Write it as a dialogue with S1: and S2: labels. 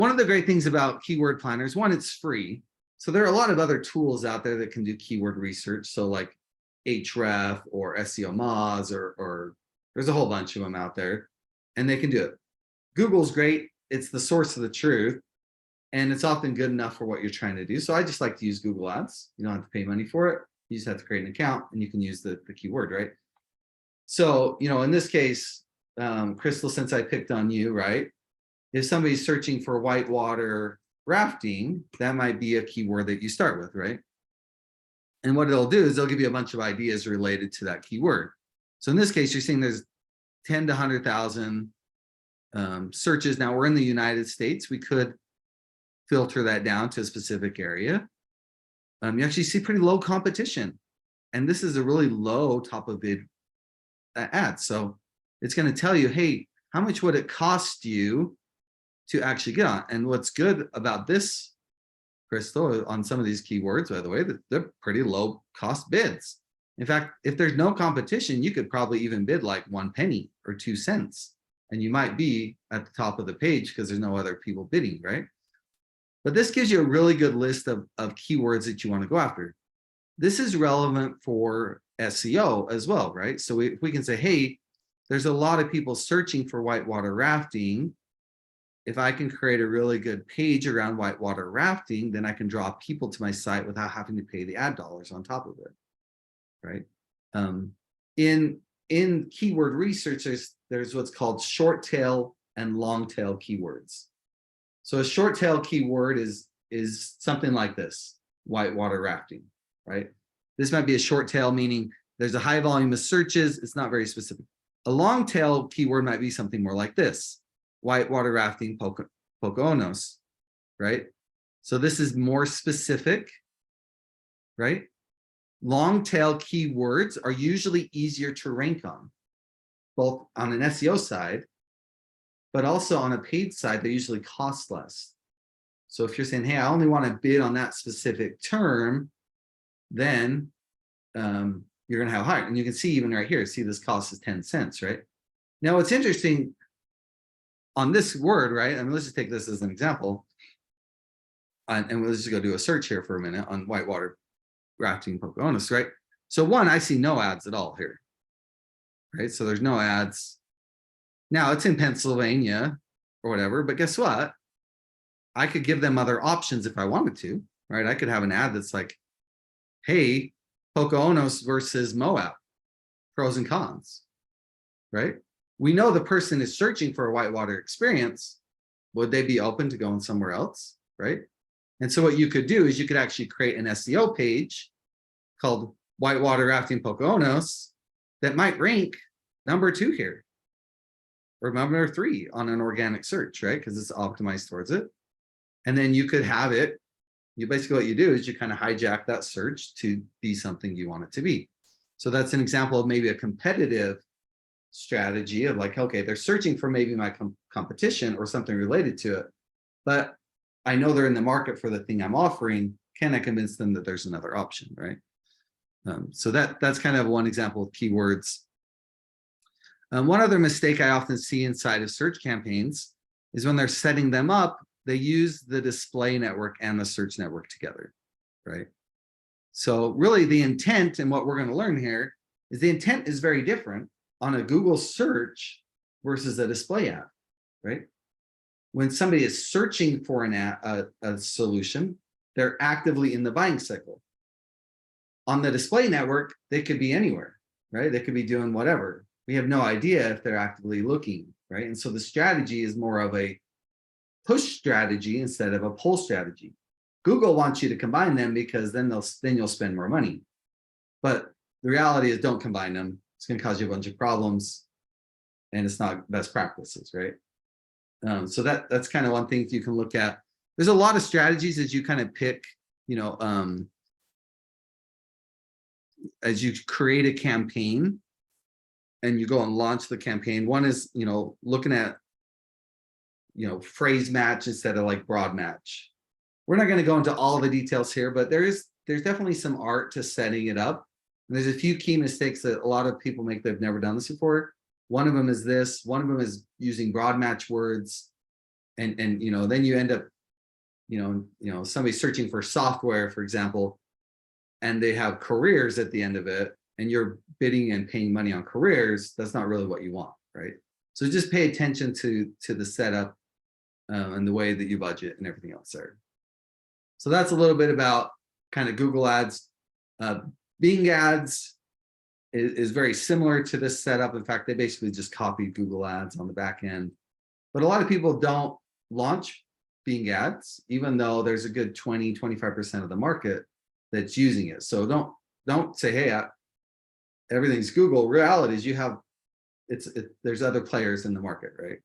S1: One of the great things about keyword planners, one, it's free. So there are a lot of other tools out there that can do keyword research. So like Href or SEO Moz or there's a whole bunch of them out there and they can do it. Google's great. It's the source of the truth. And it's often good enough for what you're trying to do. So I just like to use Google Ads. You don't have to pay money for it. You just have to create an account and you can use the keyword, right? So, in this case, Crystal, since I picked on you, right? If somebody's searching for whitewater rafting, that might be a keyword that you start with, right? And what it'll do is they'll give you a bunch of ideas related to that keyword. So in this case, you're seeing there's 10 to 100,000 searches. Now we're in the United States. We could filter that down to a specific area. You actually see pretty low competition. And this is a really low top of bid ad. So it's going to tell you, hey, how much would it cost you to actually get on? And what's good about this, Crystal, on some of these keywords, by the way, that they're pretty low cost bids. In fact, if there's no competition, you could probably even bid like 1 penny or 2 cents, and you might be at the top of the page because there's no other people bidding, right? But this gives you a really good list of keywords that you want to go after. This is relevant for SEO as well, right? So we can say, hey, there's a lot of people searching for whitewater rafting. If I can create a really good page around whitewater rafting, then I can draw people to my site without having to pay the ad dollars on top of it, right? In keyword research, there's what's called short tail and long tail keywords. So a short tail keyword is something like this, whitewater rafting, right? This might be a short tail, meaning there's a high volume of searches. It's not very specific. A long tail keyword might be something more like this, whitewater rafting Poconos, right? So this is more specific, right? Long tail keywords are usually easier to rank on, both on an SEO side, but also on a paid side, they usually cost less. So if you're saying, hey, I only want to bid on that specific term, then you're going to have higher. And you can see even right here, see this cost is 10 cents, right? Now, what's interesting on this word, right? I mean, let's just take this as an example. And let's just go do a search here for a minute on whitewater rafting Poconos, right? So one, I see no ads at all here, right? So there's no ads. Now it's in Pennsylvania or whatever, but guess what? I could give them other options if I wanted to, right? I could have an ad that's like, hey, Poconos versus Moab, pros and cons, right? We know the person is searching for a whitewater experience. Would they be open to going somewhere else, right? And so what you could do is you could actually create an SEO page called Whitewater Rafting Poconos that might rank number 2 here, or number 3 on an organic search, right? Because it's optimized towards it. And then you could have it, basically what you do is you kind of hijack that search to be something you want it to be. So that's an example of maybe a competitive strategy of like, okay, they're searching for maybe my competition or something related to it, but I know they're in the market for the thing I'm offering. Can I convince them that there's another option, right? So that's kind of one example of keywords. One other mistake I often see inside of search campaigns is when they're setting them up, they use the display network and the search network together, right? So really the intent, and what we're going to learn here, is the intent is very different on a Google search versus a display ad, right? When somebody is searching for a solution, they're actively in the buying cycle. On the display network, they could be anywhere, right? They could be doing whatever. We have no idea if they're actively looking, right? And so the strategy is more of a push strategy instead of a pull strategy. Google wants you to combine them because then you'll spend more money. But the reality is, don't combine them. It's going to cause you a bunch of problems, and it's not best practices, right? So that's kind of one thing you can look at. There's a lot of strategies as you kind of pick, as you create a campaign and you go and launch the campaign. One is, looking at, phrase match instead of like broad match. We're not going to go into all the details here, but there's definitely some art to setting it up. And there's a few key mistakes that a lot of people make that have never done this before. One of them is this. One of them is using broad match words and then you end up, somebody searching for software, for example, and they have careers at the end of it, and you're bidding and paying money on careers. That's not really what you want, right? So just pay attention to the setup and the way that you budget and everything else there. So that's a little bit about kind of Google Ads. Bing Ads is very similar to this setup. In fact, they basically just copied Google Ads on the back end. But a lot of people don't launch Bing Ads, even though there's a good 20–25% of the market that's using it. So don't say, hey, everything's Google. Reality is there's other players in the market, right?